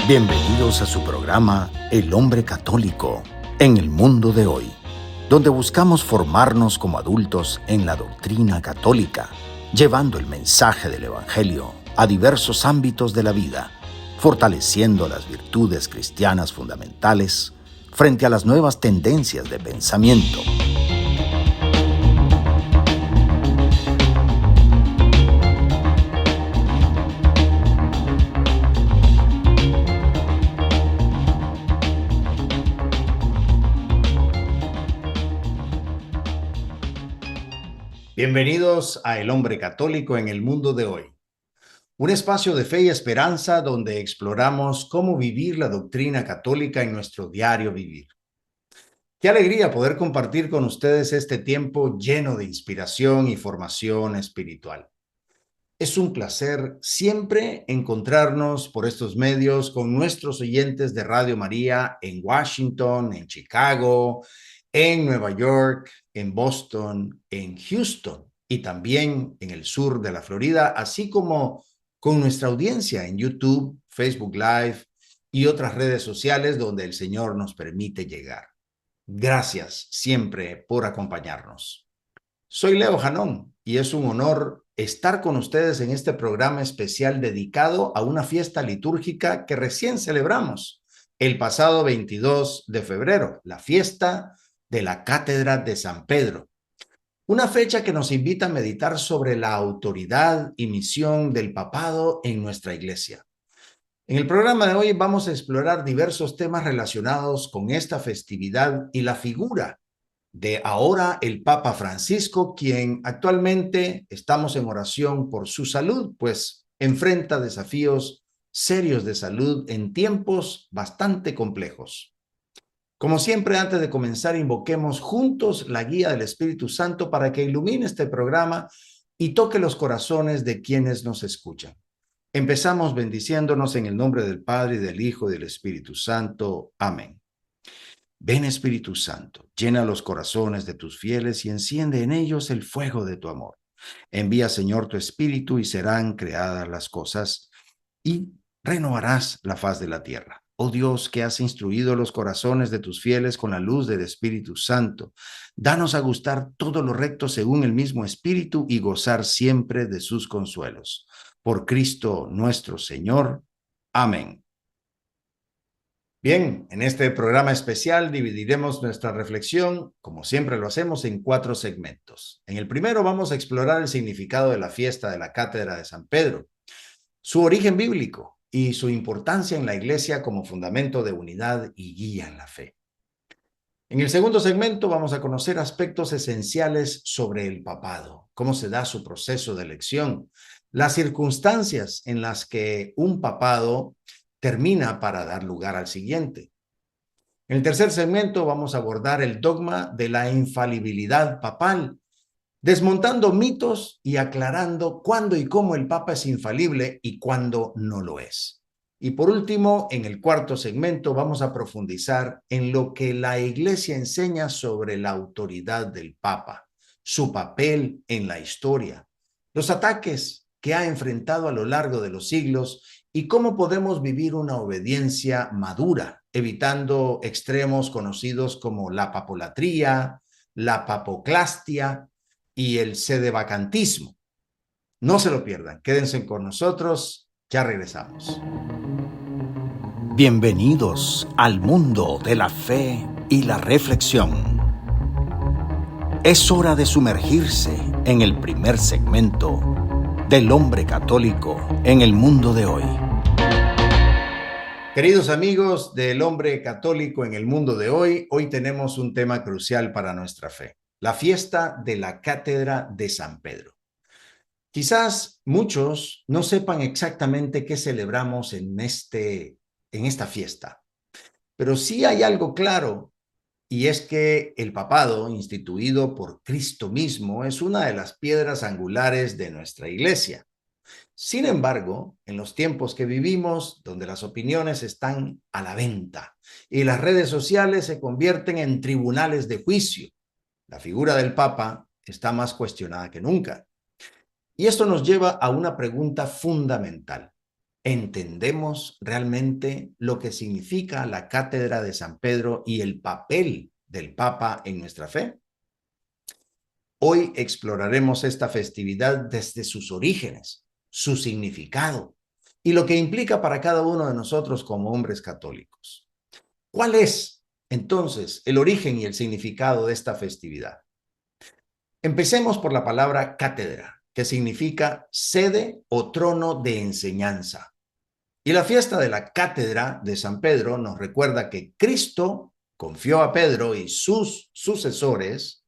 Bienvenidos a su programa El Hombre Católico en el mundo de hoy, donde buscamos formarnos como adultos en la doctrina católica, llevando el mensaje del Evangelio a diversos ámbitos de la vida, fortaleciendo las virtudes cristianas fundamentales frente a las nuevas tendencias de pensamiento. Bienvenidos a El Hombre Católico en el mundo de hoy, un espacio de fe y esperanza donde exploramos cómo vivir la doctrina católica en nuestro diario vivir. Qué alegría poder compartir con ustedes este tiempo lleno de inspiración y formación espiritual. Es un placer siempre encontrarnos por estos medios con nuestros oyentes de Radio María en Washington, en Chicago, en Nueva York, en Boston, en Houston y también en el sur de la Florida, así como con nuestra audiencia en YouTube, Facebook Live y otras redes sociales donde el Señor nos permite llegar. Gracias siempre por acompañarnos. Soy Leo Janón y es un honor estar con ustedes en este programa especial dedicado a una fiesta litúrgica que recién celebramos el pasado 22 de febrero, la fiesta de la Cátedra de San Pedro. Una fecha que nos invita a meditar sobre la autoridad y misión del papado en nuestra iglesia. En el programa de hoy vamos a explorar diversos temas relacionados con esta festividad y la figura de ahora el Papa Francisco, quien actualmente estamos en oración por su salud, pues enfrenta desafíos serios de salud en tiempos bastante complejos. Como siempre, antes de comenzar, invoquemos juntos la guía del Espíritu Santo para que ilumine este programa y toque los corazones de quienes nos escuchan. Empezamos bendiciéndonos en el nombre del Padre, y del Hijo, y del Espíritu Santo. Amén. Ven, Espíritu Santo, llena los corazones de tus fieles y enciende en ellos el fuego de tu amor. Envía, Señor, tu Espíritu y serán creadas las cosas y renovarás la faz de la tierra. Oh Dios, que has instruido los corazones de tus fieles con la luz del Espíritu Santo, danos a gustar todo lo recto según el mismo Espíritu y gozar siempre de sus consuelos. Por Cristo nuestro Señor. Amén. Bien, en este programa especial dividiremos nuestra reflexión, como siempre lo hacemos, en 4 segmentos. En el primero vamos a explorar el significado de la fiesta de la Cátedra de San Pedro, su origen bíblico y su importancia en la Iglesia como fundamento de unidad y guía en la fe. En el segundo segmento vamos a conocer aspectos esenciales sobre el papado, cómo se da su proceso de elección, las circunstancias en las que un papado termina para dar lugar al siguiente. En el tercer segmento vamos a abordar el dogma de la infalibilidad papal, desmontando mitos y aclarando cuándo y cómo el Papa es infalible y cuándo no lo es. Y por último, en el cuarto segmento vamos a profundizar en lo que la Iglesia enseña sobre la autoridad del Papa, su papel en la historia, los ataques que ha enfrentado a lo largo de los siglos y cómo podemos vivir una obediencia madura, evitando extremos conocidos como la papolatría, la papoclastia y el sedevacantismo. No se lo pierdan, quédense con nosotros, ya regresamos. Bienvenidos al mundo de la fe y la reflexión. Es hora de sumergirse en el primer segmento del Hombre Católico en el mundo de hoy. Queridos amigos del Hombre Católico en el mundo de hoy, hoy tenemos un tema crucial para nuestra fe, la fiesta de la Cátedra de San Pedro. Quizás muchos no sepan exactamente qué celebramos en esta fiesta, pero sí hay algo claro, y es que el papado, instituido por Cristo mismo, es una de las piedras angulares de nuestra iglesia. Sin embargo, en los tiempos que vivimos, donde las opiniones están a la venta y las redes sociales se convierten en tribunales de juicio, la figura del Papa está más cuestionada que nunca. Y esto nos lleva a una pregunta fundamental. ¿Entendemos realmente lo que significa la cátedra de San Pedro y el papel del Papa en nuestra fe? Hoy exploraremos esta festividad desde sus orígenes, su significado y lo que implica para cada uno de nosotros como hombres católicos. ¿Cuál es, entonces, el origen y el significado de esta festividad? Empecemos por la palabra cátedra, que significa sede o trono de enseñanza. Y la fiesta de la cátedra de San Pedro nos recuerda que Cristo confió a Pedro y sus sucesores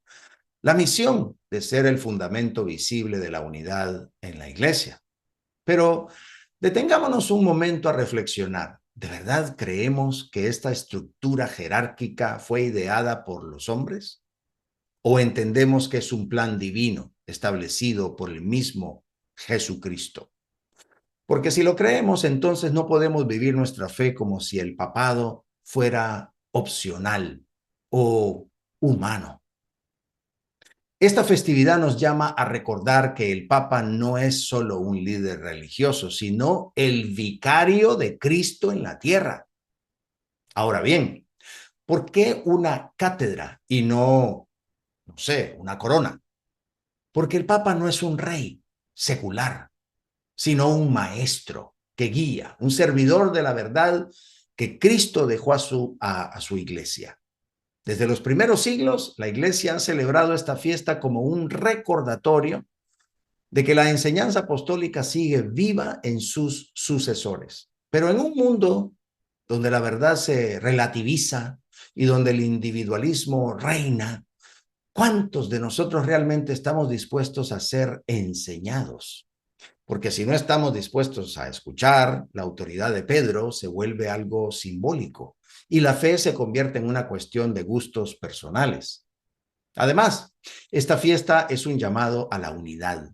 la misión de ser el fundamento visible de la unidad en la iglesia. Pero detengámonos un momento a reflexionar. ¿De verdad creemos que esta estructura jerárquica fue ideada por los hombres? ¿O entendemos que es un plan divino establecido por el mismo Jesucristo? Porque si lo creemos, entonces no podemos vivir nuestra fe como si el papado fuera opcional o humano. Esta festividad nos llama a recordar que el Papa no es solo un líder religioso, sino el vicario de Cristo en la tierra. Ahora bien, ¿por qué una cátedra y no sé, una corona? Porque el Papa no es un rey secular, sino un maestro que guía, un servidor de la verdad que Cristo dejó a su iglesia. Desde los primeros siglos, la iglesia ha celebrado esta fiesta como un recordatorio de que la enseñanza apostólica sigue viva en sus sucesores. Pero en un mundo donde la verdad se relativiza y donde el individualismo reina, ¿cuántos de nosotros realmente estamos dispuestos a ser enseñados? Porque si no estamos dispuestos a escuchar, la autoridad de Pedro se vuelve algo simbólico y la fe se convierte en una cuestión de gustos personales. Además, esta fiesta es un llamado a la unidad.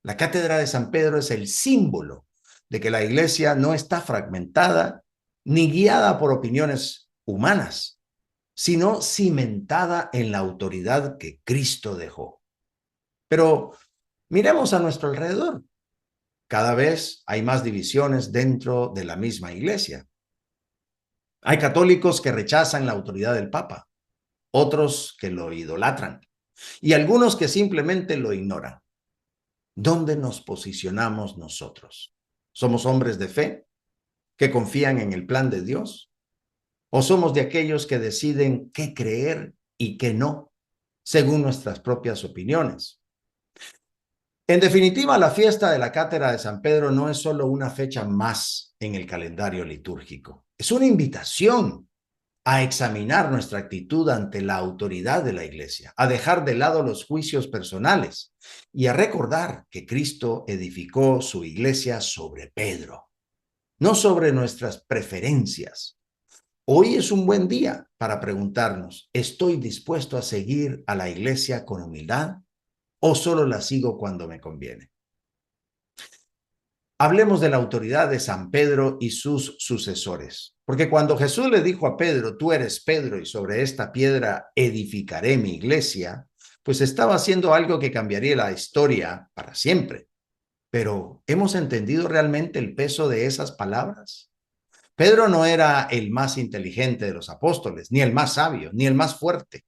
La cátedra de San Pedro es el símbolo de que la iglesia no está fragmentada ni guiada por opiniones humanas, sino cimentada en la autoridad que Cristo dejó. Pero miremos a nuestro alrededor. Cada vez hay más divisiones dentro de la misma iglesia. Hay católicos que rechazan la autoridad del Papa, otros que lo idolatran y algunos que simplemente lo ignoran. ¿Dónde nos posicionamos nosotros? ¿Somos hombres de fe que confían en el plan de Dios? ¿O somos de aquellos que deciden qué creer y qué no, según nuestras propias opiniones? En definitiva, la fiesta de la Cátedra de San Pedro no es solo una fecha más en el calendario litúrgico. Es una invitación a examinar nuestra actitud ante la autoridad de la iglesia, a dejar de lado los juicios personales y a recordar que Cristo edificó su iglesia sobre Pedro, no sobre nuestras preferencias. Hoy es un buen día para preguntarnos, ¿estoy dispuesto a seguir a la iglesia con humildad o solo la sigo cuando me conviene? Hablemos de la autoridad de San Pedro y sus sucesores. Porque cuando Jesús le dijo a Pedro, tú eres Pedro y sobre esta piedra edificaré mi iglesia, pues estaba haciendo algo que cambiaría la historia para siempre. Pero ¿hemos entendido realmente el peso de esas palabras? Pedro no era el más inteligente de los apóstoles, ni el más sabio, ni el más fuerte.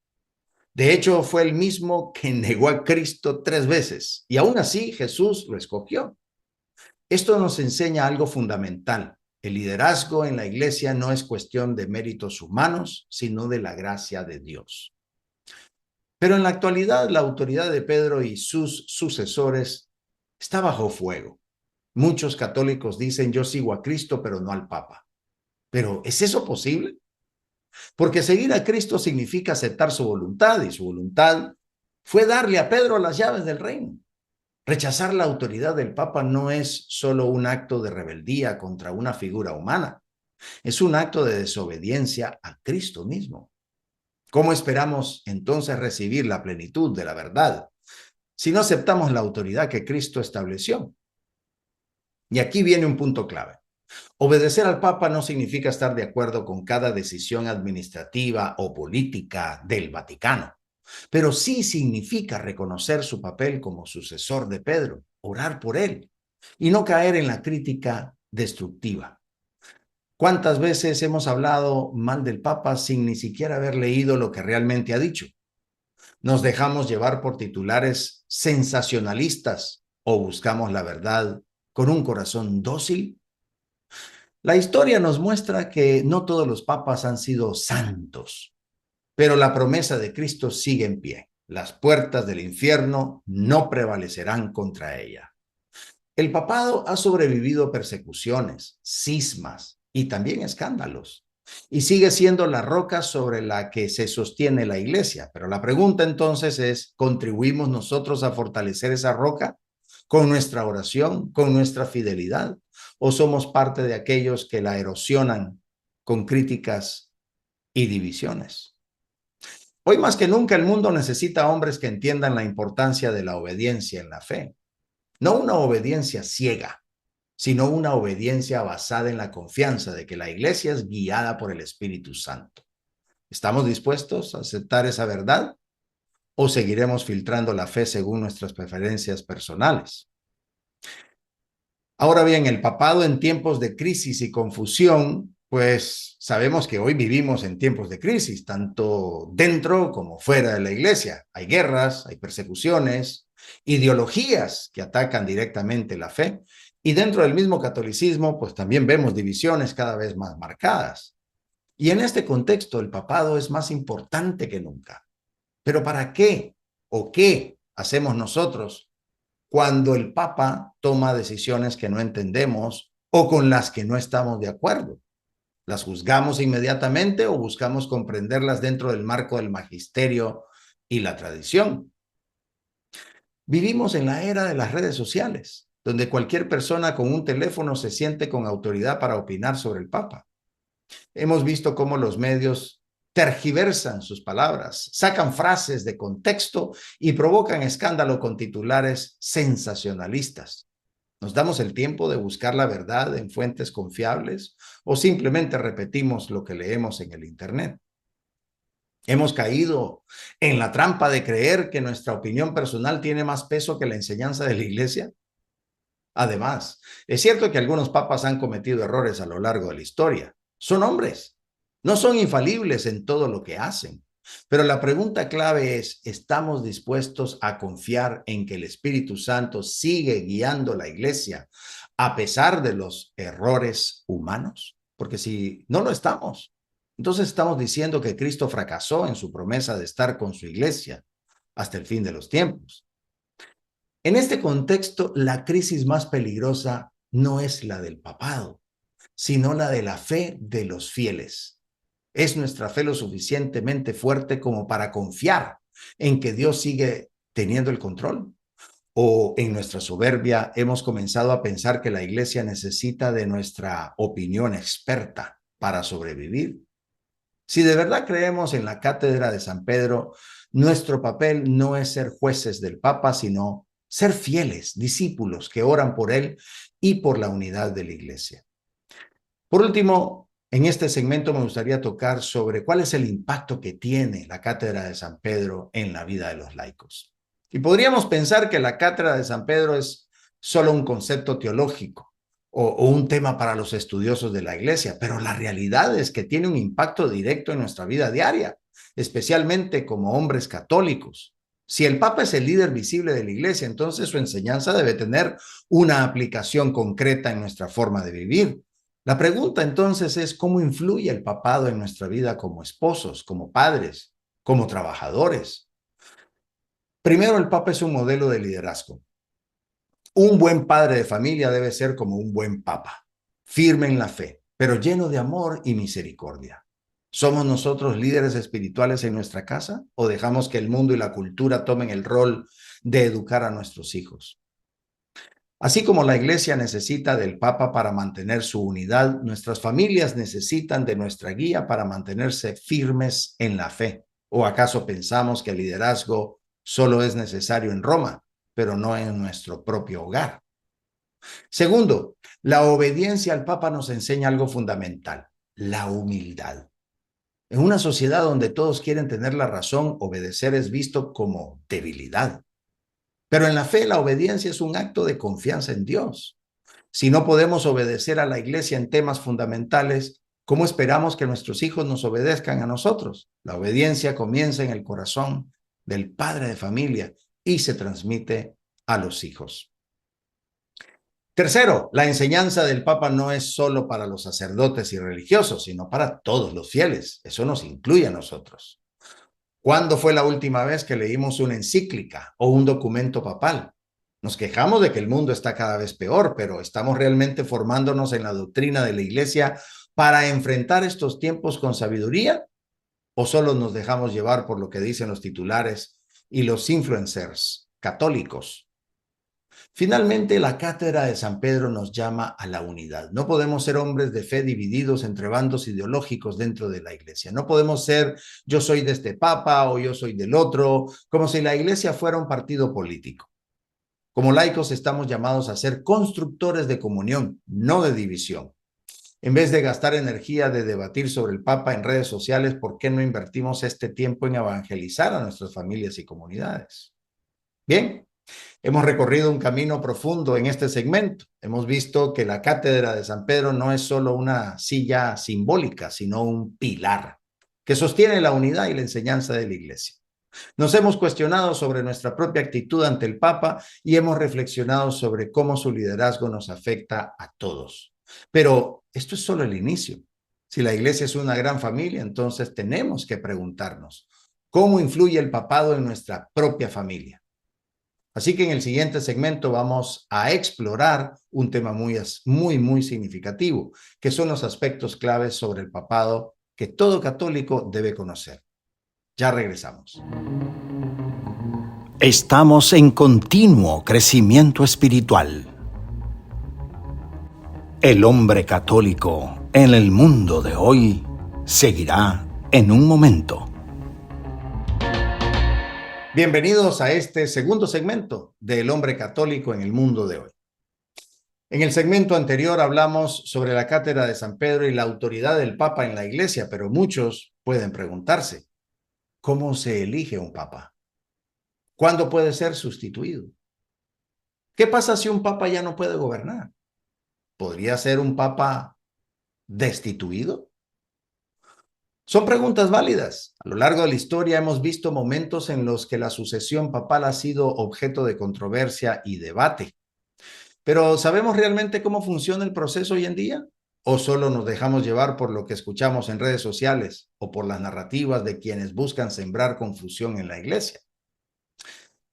De hecho, fue el mismo que negó a Cristo 3 veces y aún así Jesús lo escogió. Esto nos enseña algo fundamental. El liderazgo en la iglesia no es cuestión de méritos humanos, sino de la gracia de Dios. Pero en la actualidad, la autoridad de Pedro y sus sucesores está bajo fuego. Muchos católicos dicen, yo sigo a Cristo, pero no al Papa. ¿Pero es eso posible? Porque seguir a Cristo significa aceptar su voluntad, y su voluntad fue darle a Pedro las llaves del reino. Rechazar la autoridad del Papa no es solo un acto de rebeldía contra una figura humana, es un acto de desobediencia a Cristo mismo. ¿Cómo esperamos entonces recibir la plenitud de la verdad si no aceptamos la autoridad que Cristo estableció? Y aquí viene un punto clave. Obedecer al Papa no significa estar de acuerdo con cada decisión administrativa o política del Vaticano, pero sí significa reconocer su papel como sucesor de Pedro, orar por él y no caer en la crítica destructiva. ¿Cuántas veces hemos hablado mal del Papa sin ni siquiera haber leído lo que realmente ha dicho? ¿Nos dejamos llevar por titulares sensacionalistas o buscamos la verdad con un corazón dócil? La historia nos muestra que no todos los papas han sido santos, pero la promesa de Cristo sigue en pie. Las puertas del infierno no prevalecerán contra ella. El papado ha sobrevivido a persecuciones, cismas y también escándalos, y sigue siendo la roca sobre la que se sostiene la iglesia. Pero la pregunta entonces es, ¿contribuimos nosotros a fortalecer esa roca con nuestra oración, con nuestra fidelidad? ¿O somos parte de aquellos que la erosionan con críticas y divisiones? Hoy más que nunca el mundo necesita hombres que entiendan la importancia de la obediencia en la fe. No una obediencia ciega, sino una obediencia basada en la confianza de que la iglesia es guiada por el Espíritu Santo. ¿Estamos dispuestos a aceptar esa verdad o seguiremos filtrando la fe según nuestras preferencias personales? Ahora bien, el papado en tiempos de crisis y confusión, pues sabemos que hoy vivimos en tiempos de crisis, tanto dentro como fuera de la iglesia. Hay guerras, hay persecuciones, ideologías que atacan directamente la fe. Y dentro del mismo catolicismo, pues también vemos divisiones cada vez más marcadas. Y en este contexto, el papado es más importante que nunca. ¿Pero para qué o qué hacemos nosotros cuando el Papa toma decisiones que no entendemos o con las que no estamos de acuerdo? ¿Las juzgamos inmediatamente o buscamos comprenderlas dentro del marco del magisterio y la tradición? Vivimos en la era de las redes sociales, donde cualquier persona con un teléfono se siente con autoridad para opinar sobre el Papa. Hemos visto cómo los medios tergiversan sus palabras, sacan frases de contexto y provocan escándalo con titulares sensacionalistas. ¿Nos damos el tiempo de buscar la verdad en fuentes confiables o simplemente repetimos lo que leemos en el Internet? Hemos caído en la trampa de creer que nuestra opinión personal tiene más peso que la enseñanza de la iglesia. Además, es cierto que algunos papas han cometido errores a lo largo de la historia. Son hombres, no son infalibles en todo lo que hacen. Pero la pregunta clave es, ¿estamos dispuestos a confiar en que el Espíritu Santo sigue guiando la iglesia a pesar de los errores humanos? Porque si no lo estamos, entonces estamos diciendo que Cristo fracasó en su promesa de estar con su iglesia hasta el fin de los tiempos. En este contexto, la crisis más peligrosa no es la del papado, sino la de la fe de los fieles. ¿Es nuestra fe lo suficientemente fuerte como para confiar en que Dios sigue teniendo el control? ¿O en nuestra soberbia hemos comenzado a pensar que la iglesia necesita de nuestra opinión experta para sobrevivir? Si de verdad creemos en la cátedra de San Pedro, nuestro papel no es ser jueces del Papa, sino ser fieles discípulos que oran por él y por la unidad de la iglesia. Por último, en este segmento me gustaría tocar sobre cuál es el impacto que tiene la cátedra de San Pedro en la vida de los laicos. Y podríamos pensar que la cátedra de San Pedro es solo un concepto teológico o un tema para los estudiosos de la iglesia, pero la realidad es que tiene un impacto directo en nuestra vida diaria, especialmente como hombres católicos. Si el Papa es el líder visible de la iglesia, entonces su enseñanza debe tener una aplicación concreta en nuestra forma de vivir. La pregunta entonces es cómo influye el papado en nuestra vida como esposos, como padres, como trabajadores. Primero, el papa es un modelo de liderazgo. Un buen padre de familia debe ser como un buen papa, firme en la fe, pero lleno de amor y misericordia. ¿Somos nosotros líderes espirituales en nuestra casa o dejamos que el mundo y la cultura tomen el rol de educar a nuestros hijos? Así como la iglesia necesita del Papa para mantener su unidad, nuestras familias necesitan de nuestra guía para mantenerse firmes en la fe. ¿O acaso pensamos que el liderazgo solo es necesario en Roma, pero no en nuestro propio hogar? Segundo, la obediencia al Papa nos enseña algo fundamental, la humildad. En una sociedad donde todos quieren tener la razón, obedecer es visto como debilidad. Pero en la fe, la obediencia es un acto de confianza en Dios. Si no podemos obedecer a la iglesia en temas fundamentales, ¿cómo esperamos que nuestros hijos nos obedezcan a nosotros? La obediencia comienza en el corazón del padre de familia y se transmite a los hijos. Tercero, la enseñanza del Papa no es solo para los sacerdotes y religiosos, sino para todos los fieles. Eso nos incluye a nosotros. ¿Cuándo fue la última vez que leímos una encíclica o un documento papal? Nos quejamos de que el mundo está cada vez peor, pero ¿estamos realmente formándonos en la doctrina de la Iglesia para enfrentar estos tiempos con sabiduría? ¿O solo nos dejamos llevar por lo que dicen los titulares y los influencers católicos? Finalmente, la cátedra de San Pedro nos llama a la unidad. No podemos ser hombres de fe divididos entre bandos ideológicos dentro de la iglesia. No podemos ser yo soy de este papa o yo soy del otro, como si la iglesia fuera un partido político. Como laicos estamos llamados a ser constructores de comunión, no de división. En vez de gastar energía de debatir sobre el Papa en redes sociales, ¿por qué no invertimos este tiempo en evangelizar a nuestras familias y comunidades? Bien, hemos recorrido un camino profundo en este segmento. Hemos visto que la cátedra de San Pedro no es solo una silla simbólica, sino un pilar que sostiene la unidad y la enseñanza de la iglesia. Nos hemos cuestionado sobre nuestra propia actitud ante el Papa y hemos reflexionado sobre cómo su liderazgo nos afecta a todos. Pero esto es solo el inicio. Si la iglesia es una gran familia, entonces tenemos que preguntarnos, ¿cómo influye el papado en nuestra propia familia? Así que en el siguiente segmento vamos a explorar un tema muy significativo, que son los aspectos claves sobre el papado que todo católico debe conocer. Ya regresamos. Estamos en continuo crecimiento espiritual. El hombre católico en el mundo de hoy seguirá en un momento. Bienvenidos a este segundo segmento del hombre católico en el mundo de hoy. En el segmento anterior hablamos sobre la cátedra de San Pedro y la autoridad del Papa en la Iglesia, pero muchos pueden preguntarse, ¿cómo se elige un Papa? ¿Cuándo puede ser sustituido? ¿Qué pasa si un Papa ya no puede gobernar? ¿Podría ser un Papa destituido? Son preguntas válidas. A lo largo de la historia hemos visto momentos en los que la sucesión papal ha sido objeto de controversia y debate. Pero ¿sabemos realmente cómo funciona el proceso hoy en día? ¿O solo nos dejamos llevar por lo que escuchamos en redes sociales o por las narrativas de quienes buscan sembrar confusión en la iglesia?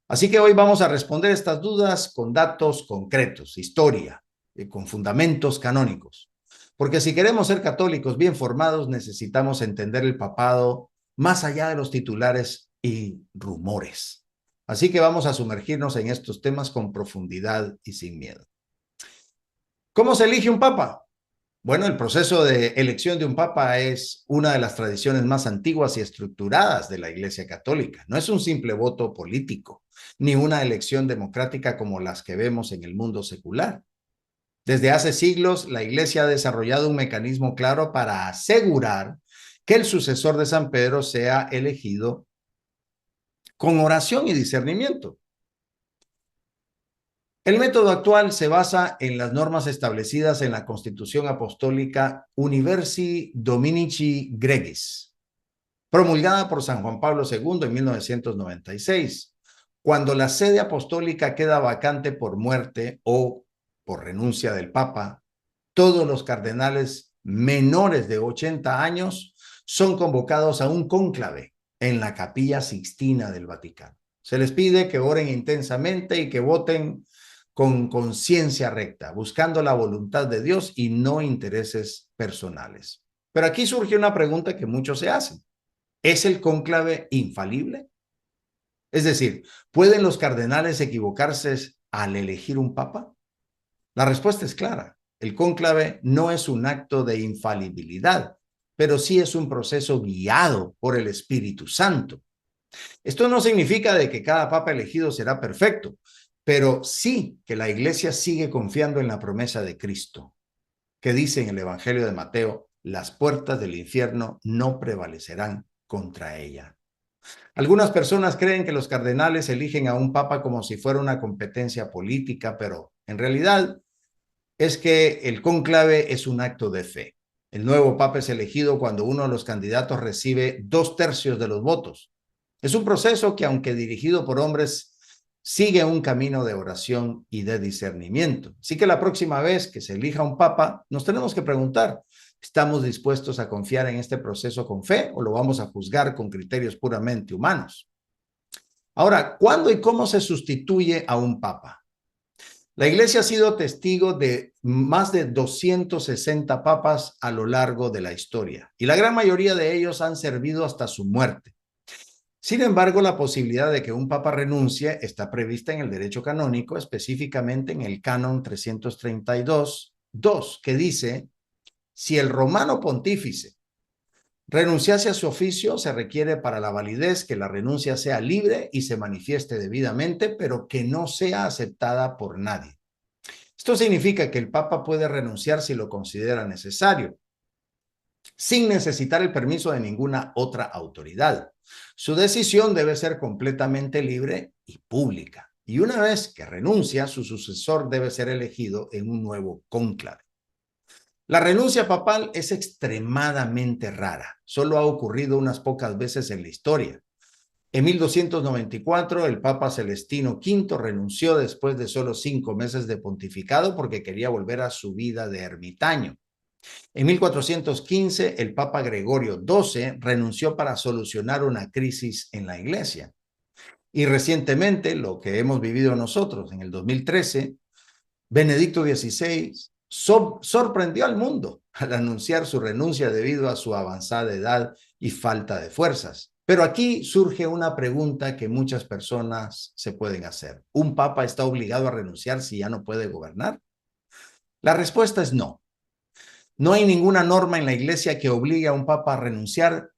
Así que hoy vamos a responder estas dudas con datos concretos, historia, y con fundamentos canónicos. Porque si queremos ser católicos bien formados, necesitamos entender el papado más allá de los titulares y rumores. Así que vamos a sumergirnos en estos temas con profundidad y sin miedo. ¿Cómo se elige un papa? Bueno, el proceso de elección de un papa es una de las tradiciones más antiguas y estructuradas de la Iglesia Católica. No es un simple voto político, ni una elección democrática como las que vemos en el mundo secular. Desde hace siglos, la Iglesia ha desarrollado un mecanismo claro para asegurar que el sucesor de San Pedro sea elegido con oración y discernimiento. El método actual se basa en las normas establecidas en la Constitución Apostólica Universi Dominici Gregis, promulgada por San Juan Pablo II en 1996. Cuando la sede apostólica queda vacante por muerte o por renuncia del Papa, todos los cardenales menores de 80 años son convocados a un cónclave en la Capilla Sixtina del Vaticano. Se les pide que oren intensamente y que voten con conciencia recta, buscando la voluntad de Dios y no intereses personales. Pero aquí surge una pregunta que muchos se hacen. ¿Es el cónclave infalible? Es decir, ¿pueden los cardenales equivocarse al elegir un papa? La respuesta es clara. El cónclave no es un acto de infalibilidad, pero sí es un proceso guiado por el Espíritu Santo. Esto no significa de que cada papa elegido será perfecto, pero sí que la iglesia sigue confiando en la promesa de Cristo, que dice en el Evangelio de Mateo, las puertas del infierno no prevalecerán contra ella. Algunas personas creen que los cardenales eligen a un papa como si fuera una competencia política, pero en realidad es que el cónclave es un acto de fe. El nuevo papa es elegido cuando uno de los candidatos recibe 2/3 de los votos. Es un proceso que, aunque dirigido por hombres, sigue un camino de oración y de discernimiento. Así que la próxima vez que se elija un papa, nos tenemos que preguntar, ¿estamos dispuestos a confiar en este proceso con fe o lo vamos a juzgar con criterios puramente humanos? Ahora, ¿cuándo y cómo se sustituye a un papa? La Iglesia ha sido testigo de más de 260 papas a lo largo de la historia, y la gran mayoría de ellos han servido hasta su muerte. Sin embargo, la posibilidad de que un papa renuncie está prevista en el derecho canónico, específicamente en el Canon 332.2, que dice: si el romano pontífice renunciase a su oficio, se requiere para la validez que la renuncia sea libre y se manifieste debidamente, pero que no sea aceptada por nadie. Esto significa que el Papa puede renunciar si lo considera necesario, sin necesitar el permiso de ninguna otra autoridad. Su decisión debe ser completamente libre y pública. Y una vez que renuncia, su sucesor debe ser elegido en un nuevo cónclave. La renuncia papal es extremadamente rara. Solo ha ocurrido unas pocas veces en la historia. En 1294, el Papa Celestino V renunció después de solo 5 meses de pontificado porque quería volver a su vida de ermitaño. En 1415, el Papa Gregorio XII renunció para solucionar una crisis en la Iglesia. Y recientemente, lo que hemos vivido nosotros en el 2013, Benedicto XVI sorprendió al mundo al anunciar su renuncia debido a su avanzada edad y falta de fuerzas. Pero aquí surge una pregunta que muchas personas se pueden hacer. ¿Un papa está obligado a renunciar si ya no puede gobernar? La respuesta es no. No hay ninguna norma en la Iglesia que obligue a un papa a renunciar,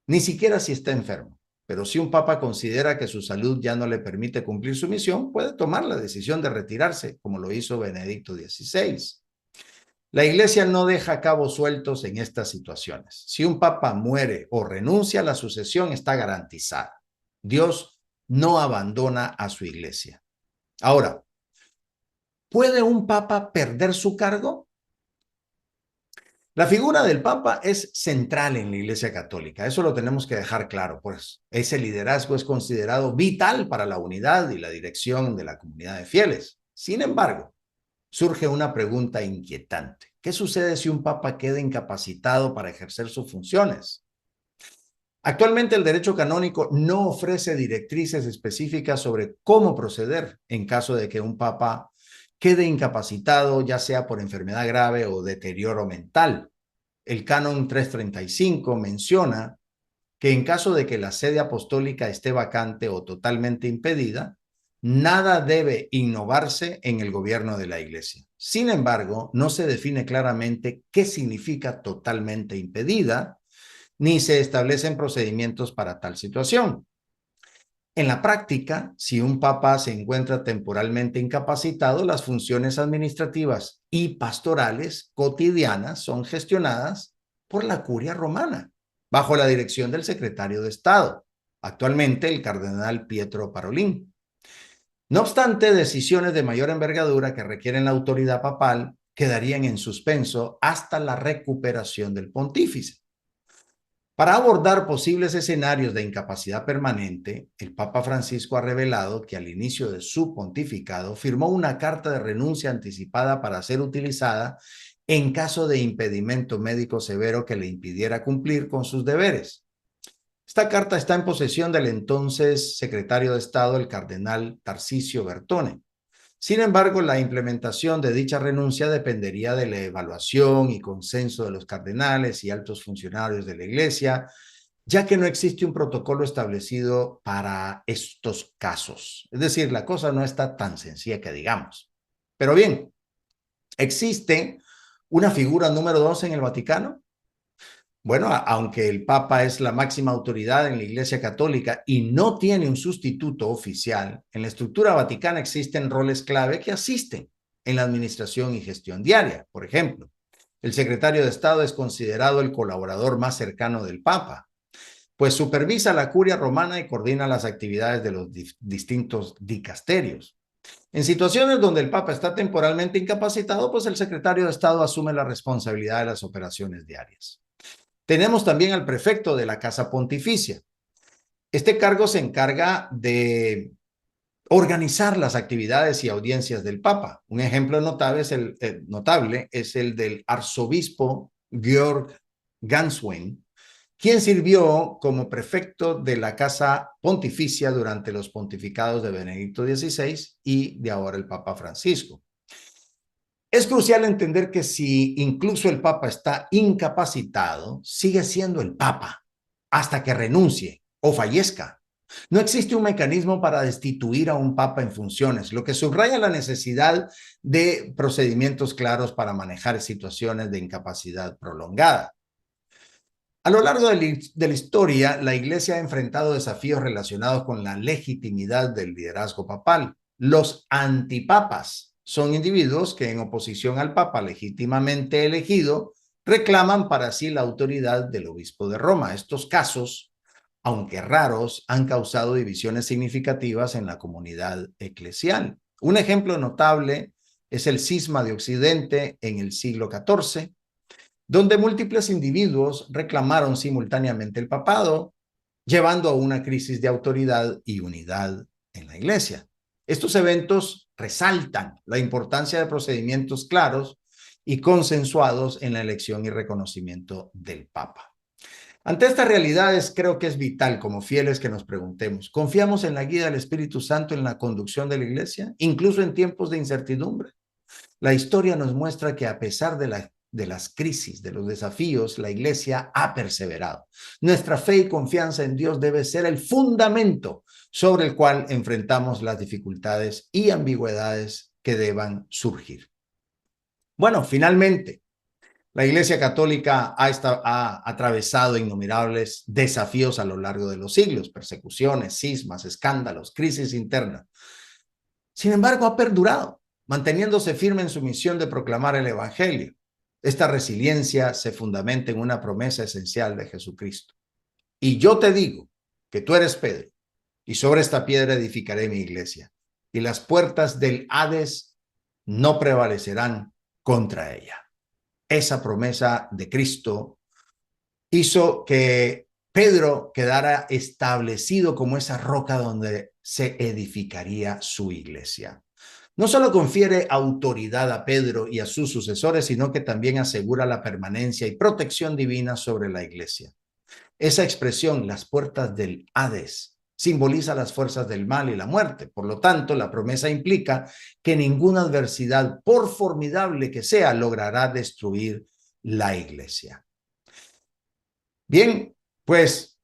ni siquiera si está enfermo. Pero si un papa considera que su salud ya no le permite cumplir su misión, puede tomar la decisión de retirarse, como lo hizo Benedicto XVI. La Iglesia no deja cabos sueltos en estas situaciones. Si un papa muere o renuncia, la sucesión está garantizada. Dios no abandona a su Iglesia. Ahora, ¿puede un papa perder su cargo? La figura del Papa es central en la Iglesia Católica, eso lo tenemos que dejar claro, pues ese liderazgo es considerado vital para la unidad y la dirección de la comunidad de fieles. Sin embargo, surge una pregunta inquietante. ¿Qué sucede si un Papa queda incapacitado para ejercer sus funciones? Actualmente el derecho canónico no ofrece directrices específicas sobre cómo proceder en caso de que un Papa quede incapacitado, ya sea por enfermedad grave o deterioro mental. El Canon 335 menciona que en caso de que la sede apostólica esté vacante o totalmente impedida, nada debe innovarse en el gobierno de la Iglesia. Sin embargo, no se define claramente qué significa totalmente impedida, ni se establecen procedimientos para tal situación. En la práctica, si un papa se encuentra temporalmente incapacitado, las funciones administrativas y pastorales cotidianas son gestionadas por la curia romana, bajo la dirección del secretario de Estado, actualmente el cardenal Pietro Parolin. No obstante, decisiones de mayor envergadura que requieren la autoridad papal quedarían en suspenso hasta la recuperación del pontífice. Para abordar posibles escenarios de incapacidad permanente, el Papa Francisco ha revelado que al inicio de su pontificado firmó una carta de renuncia anticipada para ser utilizada en caso de impedimento médico severo que le impidiera cumplir con sus deberes. Esta carta está en posesión del entonces secretario de Estado, el cardenal Tarcisio Bertone. Sin embargo, la implementación de dicha renuncia dependería de la evaluación y consenso de los cardenales y altos funcionarios de la Iglesia, ya que no existe un protocolo establecido para estos casos. Es decir, la cosa no está tan sencilla que digamos. Pero bien, ¿existe una figura número 2 en el Vaticano? Bueno, aunque el Papa es la máxima autoridad en la Iglesia Católica y no tiene un sustituto oficial, en la estructura vaticana existen roles clave que asisten en la administración y gestión diaria. Por ejemplo, el secretario de Estado es considerado el colaborador más cercano del Papa, pues supervisa la curia romana y coordina las actividades de los distintos dicasterios. En situaciones donde el Papa está temporalmente incapacitado, pues el secretario de Estado asume la responsabilidad de las operaciones diarias. Tenemos también al prefecto de la Casa Pontificia. Este cargo se encarga de organizar las actividades y audiencias del Papa. Un ejemplo notable es el del arzobispo Georg Ganswein, quien sirvió como prefecto de la Casa Pontificia durante los pontificados de Benedicto XVI y de ahora el Papa Francisco. Es crucial entender que si incluso el Papa está incapacitado, sigue siendo el Papa hasta que renuncie o fallezca. No existe un mecanismo para destituir a un Papa en funciones, lo que subraya la necesidad de procedimientos claros para manejar situaciones de incapacidad prolongada. A lo largo de la historia, la Iglesia ha enfrentado desafíos relacionados con la legitimidad del liderazgo papal. Los antipapas son individuos que, en oposición al Papa legítimamente elegido, reclaman para sí la autoridad del obispo de Roma. Estos casos, aunque raros, han causado divisiones significativas en la comunidad eclesial. Un ejemplo notable es el cisma de Occidente en el siglo XIV, donde múltiples individuos reclamaron simultáneamente el papado, llevando a una crisis de autoridad y unidad en la Iglesia. Estos eventos resaltan la importancia de procedimientos claros y consensuados en la elección y reconocimiento del Papa. Ante estas realidades, creo que es vital como fieles que nos preguntemos, ¿confiamos en la guía del Espíritu Santo en la conducción de la Iglesia, incluso en tiempos de incertidumbre? La historia nos muestra que a pesar de las crisis, de los desafíos, la Iglesia ha perseverado. Nuestra fe y confianza en Dios debe ser el fundamento sobre el cual enfrentamos las dificultades y ambigüedades que deban surgir. Bueno, finalmente, la Iglesia Católica ha atravesado innumerables desafíos a lo largo de los siglos, persecuciones, cismas, escándalos, crisis internas. Sin embargo, ha perdurado, manteniéndose firme en su misión de proclamar el Evangelio. Esta resiliencia se fundamenta en una promesa esencial de Jesucristo. Y yo te digo que tú eres Pedro, y sobre esta piedra edificaré mi iglesia, y las puertas del Hades no prevalecerán contra ella. Esa promesa de Cristo hizo que Pedro quedara establecido como esa roca donde se edificaría su iglesia. No solo confiere autoridad a Pedro y a sus sucesores, sino que también asegura la permanencia y protección divina sobre la iglesia. Esa expresión, las puertas del Hades, simboliza las fuerzas del mal y la muerte. Por lo tanto, la promesa implica que ninguna adversidad, por formidable que sea, logrará destruir la iglesia. Bien, pues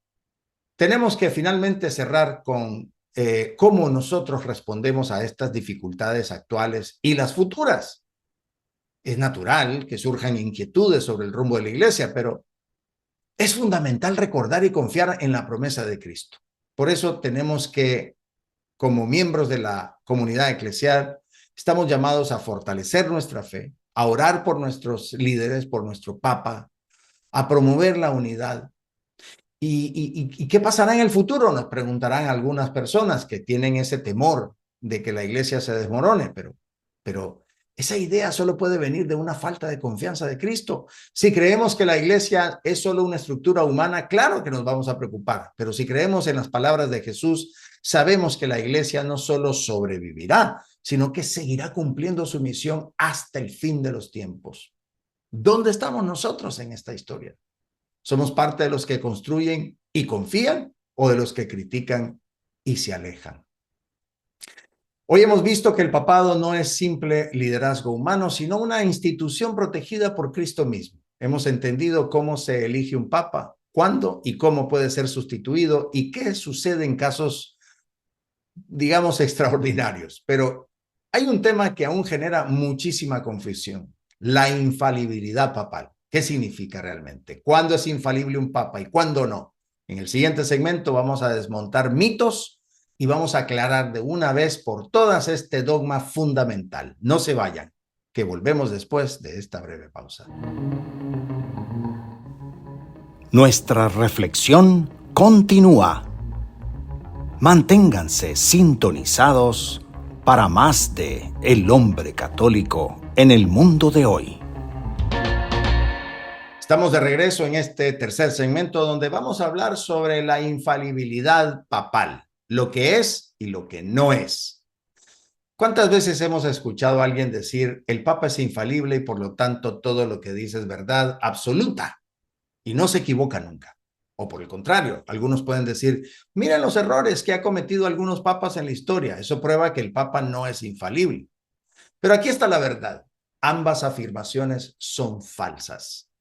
tenemos que finalmente cerrar con cómo nosotros respondemos a estas dificultades actuales y las futuras. Es natural que surjan inquietudes sobre el rumbo de la iglesia, pero es fundamental recordar y confiar en la promesa de Cristo. Por eso tenemos que, como miembros de la comunidad eclesial, estamos llamados a fortalecer nuestra fe, a orar por nuestros líderes, por nuestro Papa, a promover la unidad. ¿Y qué pasará en el futuro? Nos preguntarán algunas personas que tienen ese temor de que la iglesia se desmorone, pero esa idea solo puede venir de una falta de confianza de Cristo. Si creemos que la iglesia es solo una estructura humana, claro que nos vamos a preocupar, pero si creemos en las palabras de Jesús, sabemos que la iglesia no solo sobrevivirá, sino que seguirá cumpliendo su misión hasta el fin de los tiempos. ¿Dónde estamos nosotros en esta historia? ¿Somos parte de los que construyen y confían o de los que critican y se alejan? Hoy hemos visto que el papado no es simple liderazgo humano, sino una institución protegida por Cristo mismo. Hemos entendido cómo se elige un papa, cuándo y cómo puede ser sustituido y qué sucede en casos, digamos, extraordinarios. Pero hay un tema que aún genera muchísima confusión: la infalibilidad papal. ¿Qué significa realmente? ¿Cuándo es infalible un papa y cuándo no? En el siguiente segmento vamos a desmontar mitos y vamos a aclarar de una vez por todas este dogma fundamental. No se vayan, que volvemos después de esta breve pausa. Nuestra reflexión continúa. Manténganse sintonizados para más de El Hombre Católico en el mundo de hoy. Estamos de regreso en este tercer segmento donde vamos a hablar sobre la infalibilidad papal, lo que es y lo que no es. ¿Cuántas veces hemos escuchado a alguien decir, el Papa es infalible y por lo tanto todo lo que dice es verdad absoluta y no se equivoca nunca? O por el contrario, algunos pueden decir, miren los errores que ha cometido algunos papas en la historia. Eso prueba que el Papa no es infalible. Pero aquí está la verdad. Ambas afirmaciones son falsas.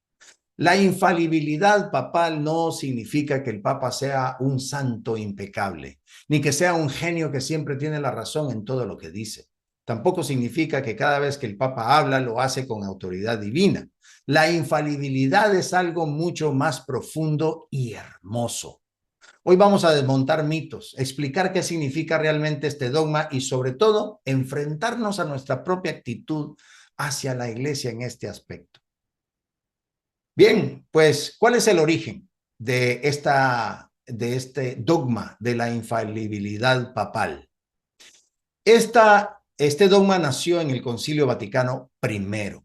La infalibilidad papal no significa que el Papa sea un santo impecable, ni que sea un genio que siempre tiene la razón en todo lo que dice. Tampoco significa que cada vez que el Papa habla lo hace con autoridad divina. La infalibilidad es algo mucho más profundo y hermoso. Hoy vamos a desmontar mitos, explicar qué significa realmente este dogma y sobre todo enfrentarnos a nuestra propia actitud hacia la Iglesia en este aspecto. Bien, pues, ¿cuál es el origen de este dogma de la infalibilidad papal? Este dogma nació en el Concilio Vaticano I.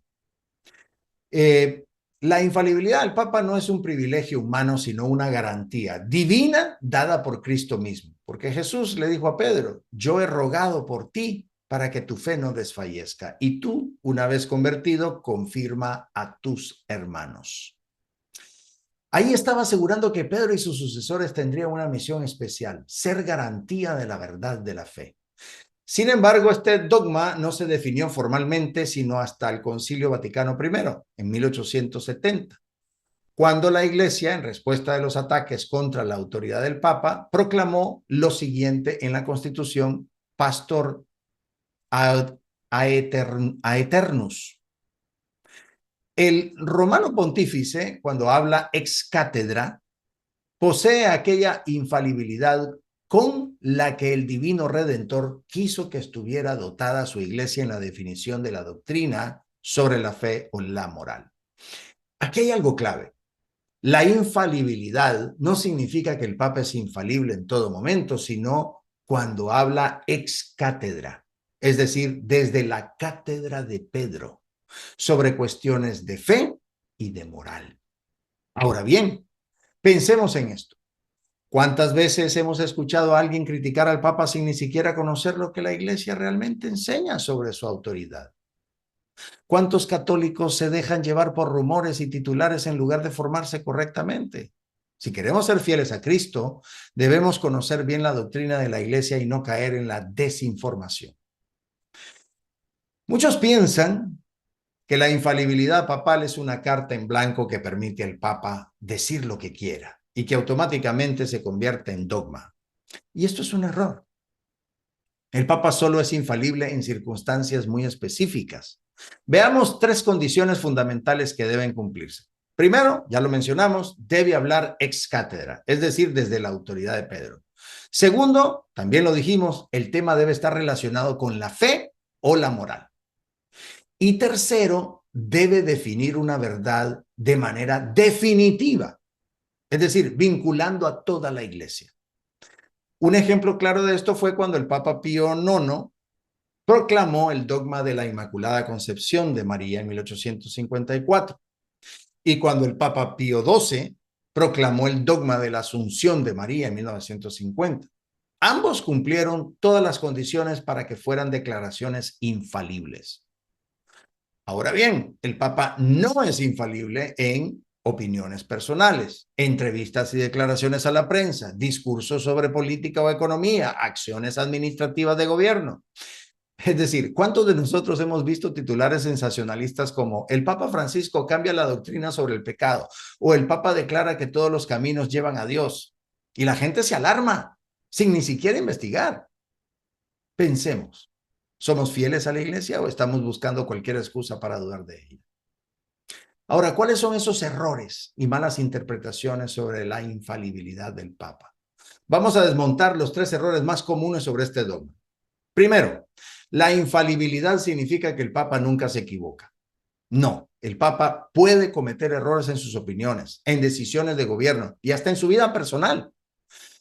La infalibilidad del Papa no es un privilegio humano, sino una garantía divina dada por Cristo mismo. Porque Jesús le dijo a Pedro, yo he rogado por ti para que tu fe no desfallezca. Y tú, una vez convertido, confirma a tus hermanos. Ahí estaba asegurando que Pedro y sus sucesores tendrían una misión especial, ser garantía de la verdad de la fe. Sin embargo, este dogma no se definió formalmente sino hasta el Concilio Vaticano I, en 1870, cuando la Iglesia, en respuesta de los ataques contra la autoridad del Papa, proclamó lo siguiente en la Constitución: Pastor aeternus. El romano pontífice, cuando habla ex cátedra, posee aquella infalibilidad con la que el divino Redentor quiso que estuviera dotada su iglesia en la definición de la doctrina sobre la fe o la moral. Aquí hay algo clave. La infalibilidad no significa que el Papa es infalible en todo momento, sino cuando habla ex cátedra, es decir, desde la cátedra de Pedro, sobre cuestiones de fe y de moral. Ahora bien, pensemos en esto. ¿Cuántas veces hemos escuchado a alguien criticar al Papa sin ni siquiera conocer lo que la Iglesia realmente enseña sobre su autoridad? ¿Cuántos católicos se dejan llevar por rumores y titulares en lugar de formarse correctamente? Si queremos ser fieles a Cristo, debemos conocer bien la doctrina de la Iglesia y no caer en la desinformación. Muchos piensan que la infalibilidad papal es una carta en blanco que permite al Papa decir lo que quiera y que automáticamente se convierte en dogma. Y esto es un error. El Papa solo es infalible en circunstancias muy específicas. Veamos 3 condiciones fundamentales que deben cumplirse. Primero, ya lo mencionamos, debe hablar ex cátedra, es decir, desde la autoridad de Pedro. Segundo, también lo dijimos, el tema debe estar relacionado con la fe o la moral. Y tercero, debe definir una verdad de manera definitiva, es decir, vinculando a toda la iglesia. Un ejemplo claro de esto fue cuando el Papa Pío IX proclamó el dogma de la Inmaculada Concepción de María en 1854 y cuando el Papa Pío XII proclamó el dogma de la Asunción de María en 1950. Ambos cumplieron todas las condiciones para que fueran declaraciones infalibles. Ahora bien, el Papa no es infalible en opiniones personales, entrevistas y declaraciones a la prensa, discursos sobre política o economía, acciones administrativas de gobierno. Es decir, ¿cuántos de nosotros hemos visto titulares sensacionalistas como el Papa Francisco cambia la doctrina sobre el pecado o el Papa declara que todos los caminos llevan a Dios? Y la gente se alarma sin ni siquiera investigar. Pensemos, ¿somos fieles a la iglesia o estamos buscando cualquier excusa para dudar de ella? Ahora, ¿cuáles son esos errores y malas interpretaciones sobre la infalibilidad del Papa? Vamos a desmontar los 3 errores más comunes sobre este dogma. Primero, la infalibilidad significa que el Papa nunca se equivoca. No, el Papa puede cometer errores en sus opiniones, en decisiones de gobierno y hasta en su vida personal.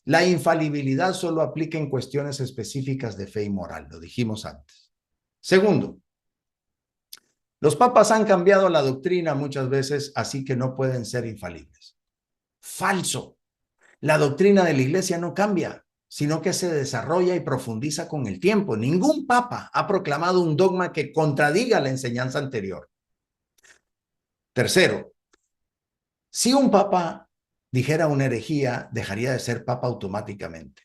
La infalibilidad solo aplica en cuestiones específicas de fe y moral, lo dijimos antes. Segundo, los papas han cambiado la doctrina muchas veces, así que no pueden ser infalibles. Falso. La doctrina de la iglesia no cambia, sino que se desarrolla y profundiza con el tiempo. Ningún papa ha proclamado un dogma que contradiga la enseñanza anterior. Tercero, si un papa dijera una herejía, dejaría de ser papa automáticamente.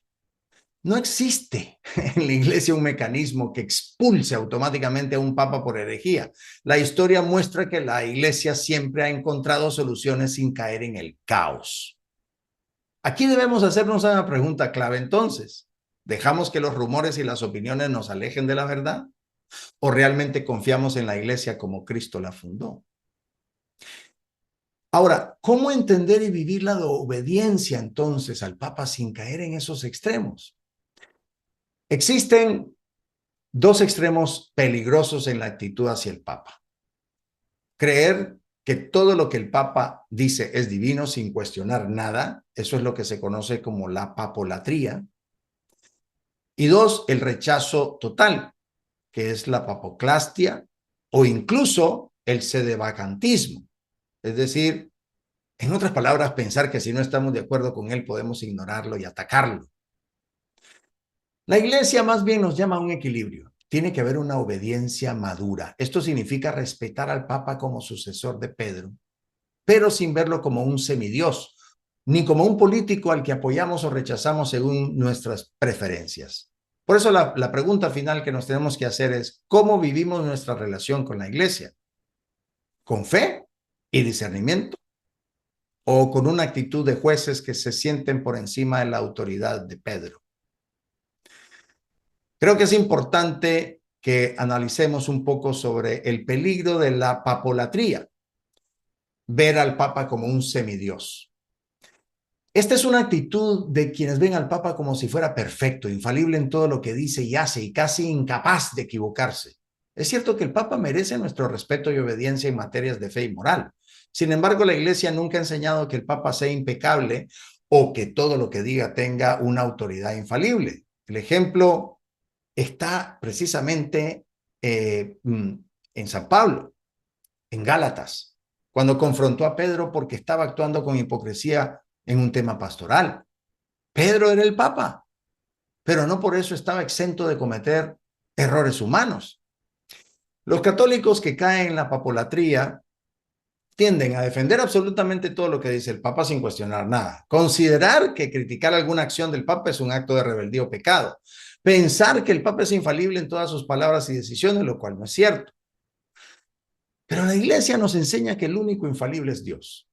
No existe en la iglesia un mecanismo que expulse automáticamente a un papa por herejía. La historia muestra que la iglesia siempre ha encontrado soluciones sin caer en el caos. Aquí debemos hacernos una pregunta clave entonces. ¿Dejamos que los rumores y las opiniones nos alejen de la verdad? ¿O realmente confiamos en la iglesia como Cristo la fundó? Ahora, ¿cómo entender y vivir la obediencia entonces al Papa sin caer en esos extremos? Existen dos extremos peligrosos en la actitud hacia el Papa. Creer que todo lo que el Papa dice es divino sin cuestionar nada, eso es lo que se conoce como la papolatría. Y dos, el rechazo total, que es la papoclastia o incluso el sedevacantismo. Es decir, en otras palabras, pensar que si no estamos de acuerdo con él podemos ignorarlo y atacarlo. La iglesia más bien nos llama a un equilibrio. Tiene que haber una obediencia madura. Esto significa respetar al Papa como sucesor de Pedro, pero sin verlo como un semidios, ni como un político al que apoyamos o rechazamos según nuestras preferencias. Por eso la pregunta final que nos tenemos que hacer es, ¿cómo vivimos nuestra relación con la iglesia? ¿Con fe y discernimiento? ¿O con una actitud de jueces que se sienten por encima de la autoridad de Pedro? Creo que es importante que analicemos un poco sobre el peligro de la papolatría, ver al Papa como un semidios. Esta es una actitud de quienes ven al Papa como si fuera perfecto, infalible en todo lo que dice y hace y casi incapaz de equivocarse. Es cierto que el Papa merece nuestro respeto y obediencia en materias de fe y moral. Sin embargo, la Iglesia nunca ha enseñado que el Papa sea impecable o que todo lo que diga tenga una autoridad infalible. El ejemplo está precisamente en San Pablo, en Gálatas, cuando confrontó a Pedro porque estaba actuando con hipocresía en un tema pastoral. Pedro era el Papa, pero no por eso estaba exento de cometer errores humanos. Los católicos que caen en la papolatría tienden a defender absolutamente todo lo que dice el Papa sin cuestionar nada. Considerar que criticar alguna acción del Papa es un acto de rebeldía o pecado. Pensar que el Papa es infalible en todas sus palabras y decisiones, lo cual no es cierto. Pero la Iglesia nos enseña que el único infalible es Dios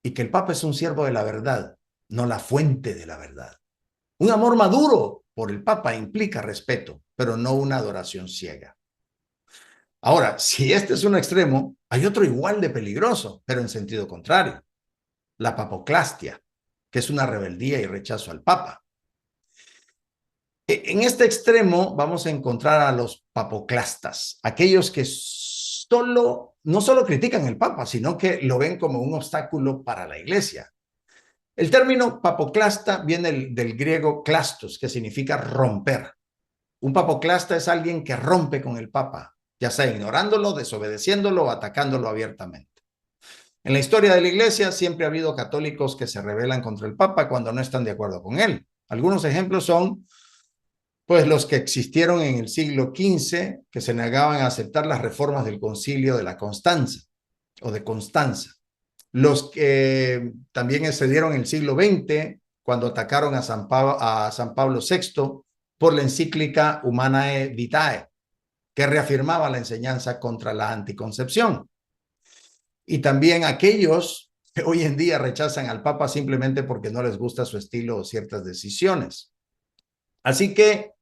y que el Papa es un siervo de la verdad, no la fuente de la verdad. Un amor maduro por el Papa implica respeto, pero no una adoración ciega. Ahora, si este es un extremo, hay otro igual de peligroso, pero en sentido contrario. La papoclastia, que es una rebeldía y rechazo al Papa. En este extremo vamos a encontrar a los papoclastas, aquellos que no solo critican el Papa, sino que lo ven como un obstáculo para la Iglesia. El término papoclasta viene del griego klastos, que significa romper. Un papoclasta es alguien que rompe con el Papa, ya sea ignorándolo, desobedeciéndolo o atacándolo abiertamente. En la historia de la Iglesia siempre ha habido católicos que se rebelan contra el Papa cuando no están de acuerdo con él. Algunos ejemplos son pues los que existieron en el siglo XV, que se negaban a aceptar las reformas del Concilio de la Constanza o de Constanza. Los que también excedieron en el siglo XX, cuando atacaron a San Pablo VI por la encíclica Humanae Vitae, que reafirmaba la enseñanza contra la anticoncepción. Y también aquellos que hoy en día rechazan al Papa simplemente porque no les gusta su estilo o ciertas decisiones. Así que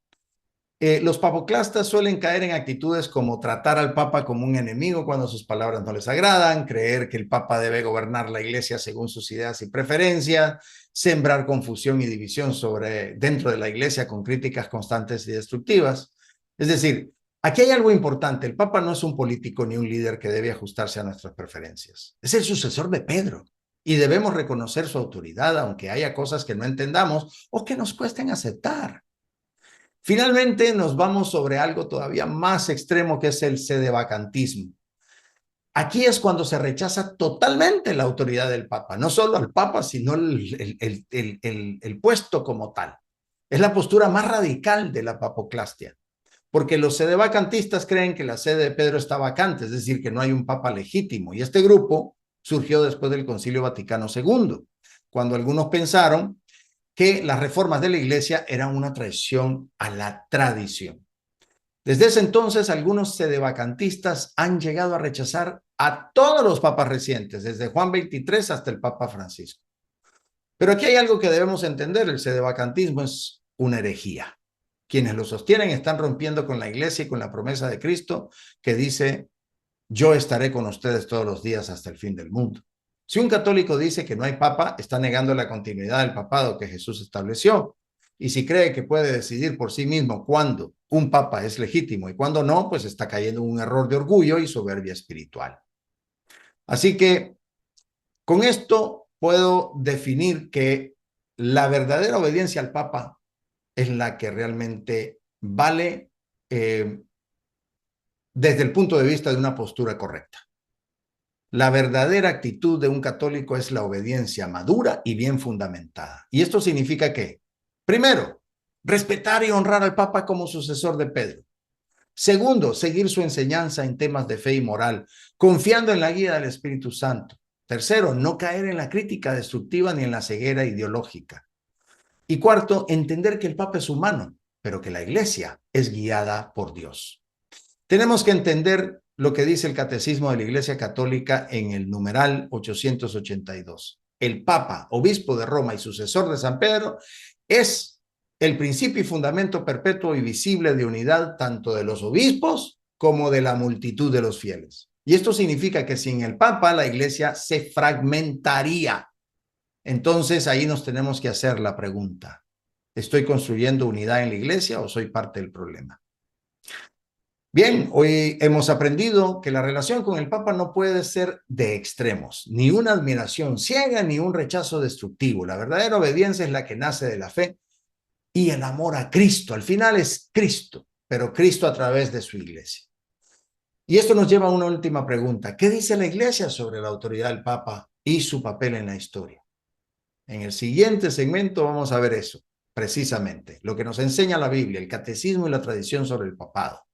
los papoclastas suelen caer en actitudes como tratar al Papa como un enemigo cuando sus palabras no les agradan, creer que el Papa debe gobernar la Iglesia según sus ideas y preferencias, sembrar confusión y división dentro de la Iglesia con críticas constantes y destructivas. Es decir, aquí hay algo importante. El Papa no es un político ni un líder que debe ajustarse a nuestras preferencias. Es el sucesor de Pedro y debemos reconocer su autoridad, aunque haya cosas que no entendamos o que nos cuesten aceptar. Finalmente, nos vamos sobre algo todavía más extremo, que es el sedevacantismo. Aquí es cuando se rechaza totalmente la autoridad del Papa, no solo al Papa, sino el puesto como tal. Es la postura más radical de la papoclastia, porque los sedevacantistas creen que la sede de Pedro está vacante, es decir, que no hay un Papa legítimo, y este grupo surgió después del Concilio Vaticano II, cuando algunos pensaron que las reformas de la Iglesia eran una traición a la tradición. Desde ese entonces, algunos sedevacantistas han llegado a rechazar a todos los papas recientes, desde Juan XXIII hasta el Papa Francisco. Pero aquí hay algo que debemos entender: el sedevacantismo es una herejía. Quienes lo sostienen están rompiendo con la Iglesia y con la promesa de Cristo, que dice: yo estaré con ustedes todos los días hasta el fin del mundo. Si un católico dice que no hay papa, está negando la continuidad del papado que Jesús estableció. Y si cree que puede decidir por sí mismo cuándo un papa es legítimo y cuándo no, pues está cayendo en un error de orgullo y soberbia espiritual. Así que con esto puedo definir que la verdadera obediencia al papa es la que realmente vale desde el punto de vista de una postura correcta. La verdadera actitud de un católico es la obediencia madura y bien fundamentada. Y esto significa que, primero, respetar y honrar al Papa como sucesor de Pedro. Segundo, seguir su enseñanza en temas de fe y moral, confiando en la guía del Espíritu Santo. Tercero, no caer en la crítica destructiva ni en la ceguera ideológica. Y cuarto, entender que el Papa es humano, pero que la Iglesia es guiada por Dios. Tenemos que entender lo que dice el Catecismo de la Iglesia Católica en el numeral 882. El Papa, obispo de Roma y sucesor de San Pedro, es el principio y fundamento perpetuo y visible de unidad tanto de los obispos como de la multitud de los fieles. Y esto significa que sin el Papa la Iglesia se fragmentaría. Entonces ahí nos tenemos que hacer la pregunta: ¿estoy construyendo unidad en la Iglesia o soy parte del problema? Bien, hoy hemos aprendido que la relación con el Papa no puede ser de extremos, ni una admiración ciega ni un rechazo destructivo. La verdadera obediencia es la que nace de la fe y el amor a Cristo. Al final es Cristo, pero Cristo a través de su Iglesia. Y esto nos lleva a una última pregunta: ¿qué dice la Iglesia sobre la autoridad del Papa y su papel en la historia? En el siguiente segmento vamos a ver eso, precisamente, lo que nos enseña la Biblia, el catecismo y la tradición sobre el papado.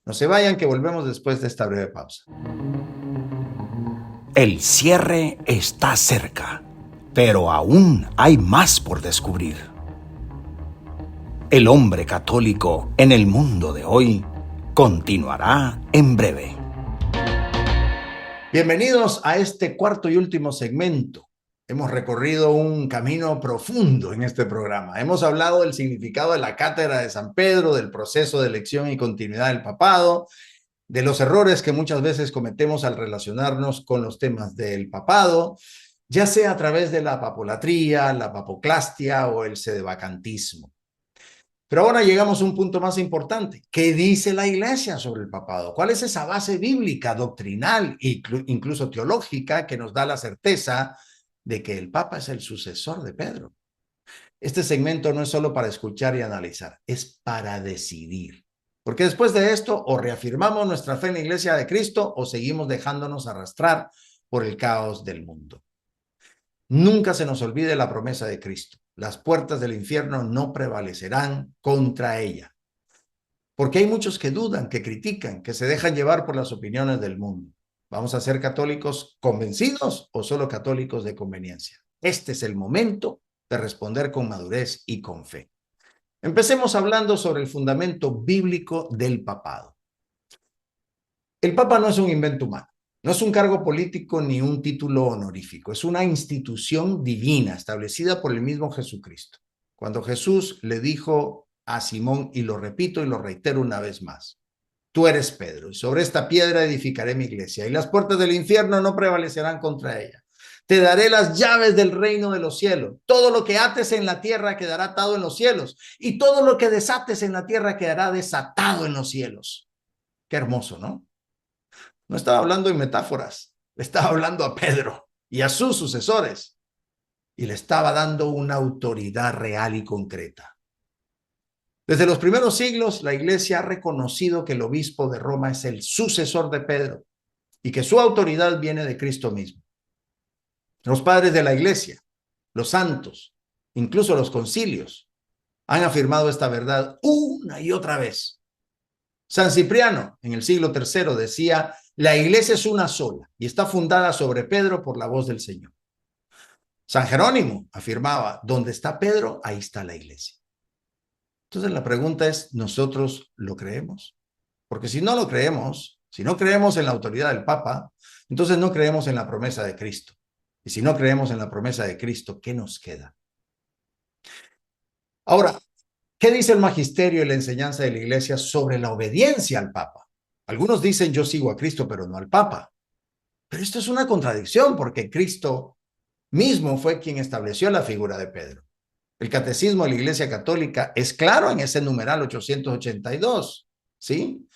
No se vayan, que volvemos después de esta breve pausa. El cierre está cerca, pero aún hay más por descubrir. El hombre católico en el mundo de hoy continuará en breve. Bienvenidos a este cuarto y último segmento. Hemos recorrido un camino profundo en este programa. Hemos hablado del significado de la cátedra de San Pedro, del proceso de elección y continuidad del papado, de los errores que muchas veces cometemos al relacionarnos con los temas del papado, ya sea a través de la papolatría, la papoclastia o el sedevacantismo. Pero ahora llegamos a un punto más importante. ¿Qué dice la Iglesia sobre el papado? ¿Cuál es esa base bíblica, doctrinal e incluso teológica que nos da la certeza de que el Papa es el sucesor de Pedro? Este segmento no es solo para escuchar y analizar, es para decidir. Porque después de esto, o reafirmamos nuestra fe en la Iglesia de Cristo o seguimos dejándonos arrastrar por el caos del mundo. Nunca se nos olvide la promesa de Cristo: las puertas del infierno no prevalecerán contra ella. Porque hay muchos que dudan, que critican, que se dejan llevar por las opiniones del mundo. ¿Vamos a ser católicos convencidos o solo católicos de conveniencia? Este es el momento de responder con madurez y con fe. Empecemos hablando sobre el fundamento bíblico del papado. El Papa no es un invento humano. No es un cargo político ni un título honorífico, es una institución divina establecida por el mismo Jesucristo. Cuando Jesús le dijo a Simón, y lo repito y lo reitero una vez más: tú eres Pedro, y sobre esta piedra edificaré mi iglesia, y las puertas del infierno no prevalecerán contra ella. Te daré las llaves del reino de los cielos. Todo lo que ates en la tierra quedará atado en los cielos, y todo lo que desates en la tierra quedará desatado en los cielos. Qué hermoso, ¿no? No estaba hablando en metáforas, estaba hablando a Pedro. y a sus sucesores, y le estaba dando una autoridad real y concreta. Desde los primeros siglos, la Iglesia ha reconocido que el obispo de Roma es el sucesor de Pedro y que su autoridad viene de Cristo mismo. Los padres de la Iglesia, los santos, incluso los concilios, han afirmado esta verdad una y otra vez. San Cipriano, en el siglo III, decía: la Iglesia es una sola y está fundada sobre Pedro por la voz del Señor. San Jerónimo afirmaba: donde está Pedro, ahí está la Iglesia. Entonces la pregunta es, ¿nosotros lo creemos? Porque si no lo creemos, si no creemos en la autoridad del Papa, entonces no creemos en la promesa de Cristo. Y si no creemos en la promesa de Cristo, ¿qué nos queda? Ahora, ¿qué dice el magisterio y la enseñanza de la Iglesia sobre la obediencia al Papa? Algunos dicen: yo sigo a Cristo, pero no al Papa. Pero esto es una contradicción, porque Cristo mismo fue quien estableció la figura de Pedro. El catecismo de la Iglesia Católica es claro en ese numeral 882, ¿sí?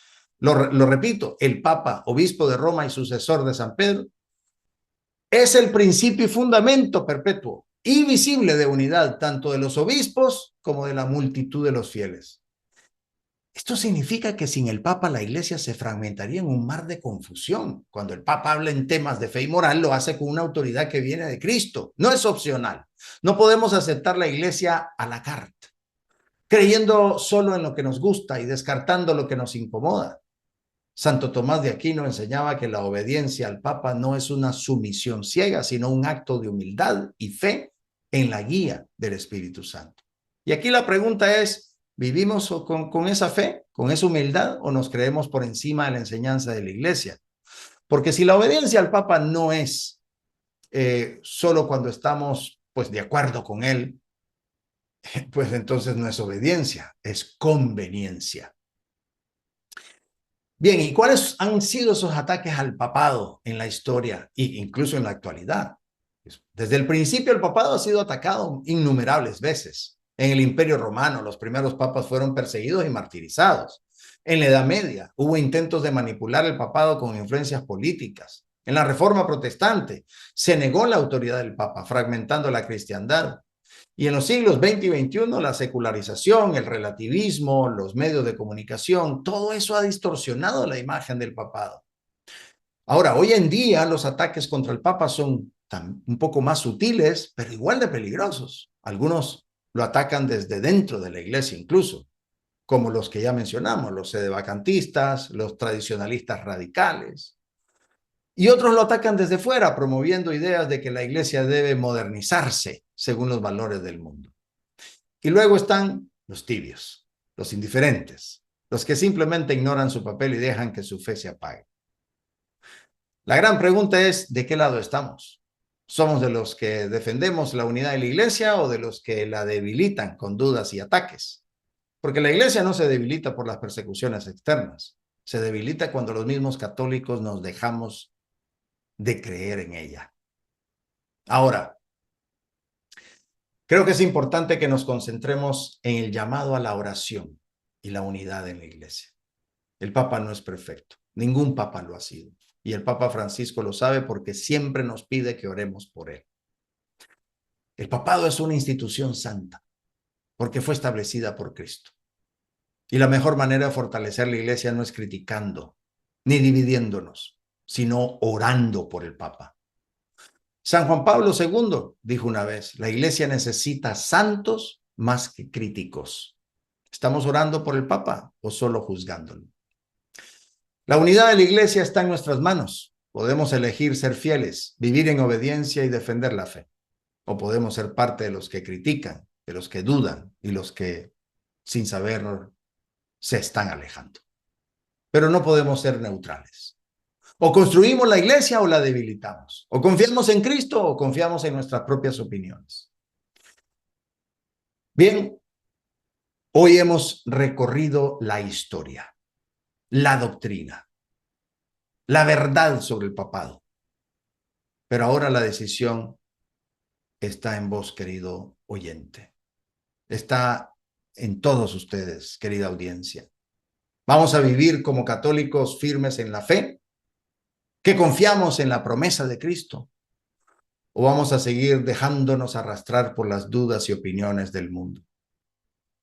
Lo repito: el Papa, obispo de Roma y sucesor de San Pedro, es el principio y fundamento perpetuo y visible de unidad tanto de los obispos como de la multitud de los fieles. Esto significa que sin el Papa la Iglesia se fragmentaría en un mar de confusión. Cuando el Papa habla en temas de fe y moral, lo hace con una autoridad que viene de Cristo. No es opcional. No podemos aceptar la Iglesia a la carte, creyendo solo en lo que nos gusta y descartando lo que nos incomoda. Santo Tomás de Aquino enseñaba que la obediencia al Papa no es una sumisión ciega, sino un acto de humildad y fe en la guía del Espíritu Santo. Y aquí la pregunta es: ¿vivimos con esa fe, con esa humildad, o nos creemos por encima de la enseñanza de la Iglesia? Porque si la obediencia al Papa no es solo cuando estamos pues de acuerdo con él, pues entonces no es obediencia, es conveniencia. Bien, ¿y cuáles han sido esos ataques al papado en la historia e incluso en la actualidad? Desde el principio el papado ha sido atacado innumerables veces. En el Imperio Romano los primeros papas fueron perseguidos y martirizados. En la Edad Media hubo intentos de manipular el papado con influencias políticas. En la Reforma Protestante se negó la autoridad del papa, fragmentando la cristiandad. Y en los siglos XX y XXI, la secularización, el relativismo, los medios de comunicación, todo eso ha distorsionado la imagen del papado. Ahora, hoy en día, los ataques contra el papa son un poco más sutiles, pero igual de peligrosos. Algunos lo atacan desde dentro de la iglesia incluso, como los que ya mencionamos, los sedevacantistas, los tradicionalistas radicales. Y otros lo atacan desde fuera, promoviendo ideas de que la iglesia debe modernizarse según los valores del mundo. Y luego están los tibios, los indiferentes, los que simplemente ignoran su papel y dejan que su fe se apague. La gran pregunta es: ¿de qué lado estamos? ¿Somos de los que defendemos la unidad de la iglesia o de los que la debilitan con dudas y ataques? Porque la iglesia no se debilita por las persecuciones externas, se debilita cuando los mismos católicos nos dejamos de creer en ella. Ahora, creo que es importante que nos concentremos en el llamado a la oración y la unidad en la iglesia. El Papa no es perfecto, ningún Papa lo ha sido. Y el Papa Francisco lo sabe porque siempre nos pide que oremos por él. El papado es una institución santa porque fue establecida por Cristo. Y la mejor manera de fortalecer la iglesia no es criticando ni dividiéndonos, sino orando por el Papa. San Juan Pablo II dijo una vez: la iglesia necesita santos más que críticos. ¿Estamos orando por el Papa o solo juzgándolo? La unidad de la iglesia está en nuestras manos. Podemos elegir ser fieles, vivir en obediencia y defender la fe. O podemos ser parte de los que critican, de los que dudan y los que, sin saber, se están alejando. Pero no podemos ser neutrales. O construimos la iglesia o la debilitamos. O confiamos en Cristo o confiamos en nuestras propias opiniones. Bien, hoy hemos recorrido la historia, la doctrina, la verdad sobre el papado. Pero ahora la decisión está en vos, querido oyente. Está en todos ustedes, querida audiencia. ¿Vamos a vivir como católicos firmes en la fe, que confiamos en la promesa de Cristo? ¿O vamos a seguir dejándonos arrastrar por las dudas y opiniones del mundo?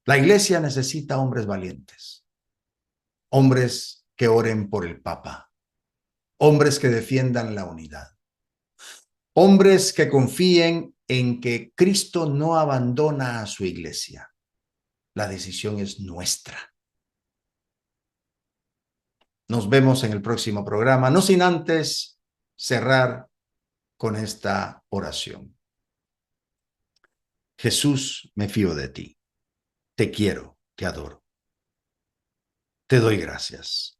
La iglesia necesita hombres valientes, hombres que oren por el Papa, hombres que defiendan la unidad, hombres que confíen en que Cristo no abandona a su iglesia. La decisión es nuestra. Nos vemos en el próximo programa, no sin antes cerrar con esta oración. Jesús, me fío de ti. Te quiero, te adoro. Te doy gracias.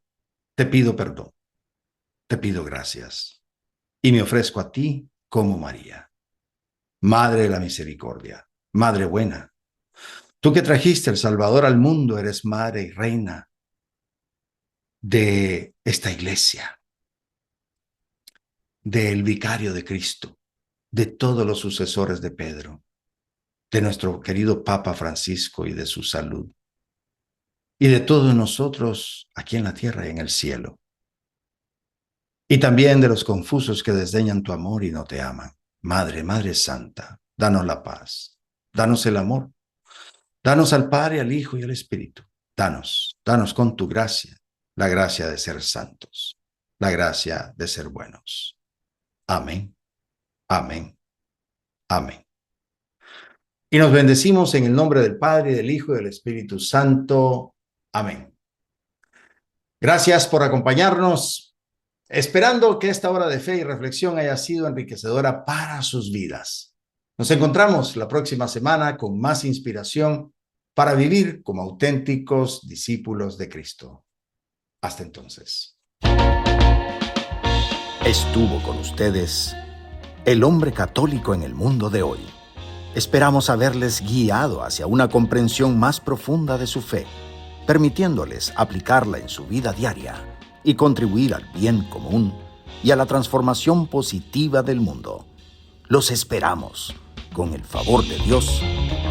Te pido perdón. Te pido gracias. Y me ofrezco a ti como María. Madre de la misericordia, Madre buena. Tú que trajiste el Salvador al mundo, eres Madre y Reina de esta iglesia, del vicario de Cristo, de todos los sucesores de Pedro, de nuestro querido Papa Francisco y de su salud, y de todos nosotros aquí en la tierra y en el cielo, y también de los confusos que desdeñan tu amor y no te aman. Madre, Madre Santa, danos la paz, danos el amor, danos al Padre, al Hijo y al Espíritu. Danos con tu gracia, la gracia de ser santos, la gracia de ser buenos. Amén, amén, amén. Y nos bendecimos en el nombre del Padre, del Hijo y del Espíritu Santo. Amén. Gracias por acompañarnos, esperando que esta hora de fe y reflexión haya sido enriquecedora para sus vidas. Nos encontramos la próxima semana con más inspiración para vivir como auténticos discípulos de Cristo. Hasta entonces. Estuvo con ustedes el hombre católico en el mundo de hoy. Esperamos haberles guiado hacia una comprensión más profunda de su fe, permitiéndoles aplicarla en su vida diaria y contribuir al bien común y a la transformación positiva del mundo. Los esperamos, con el favor de Dios,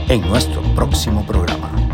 en nuestro próximo programa.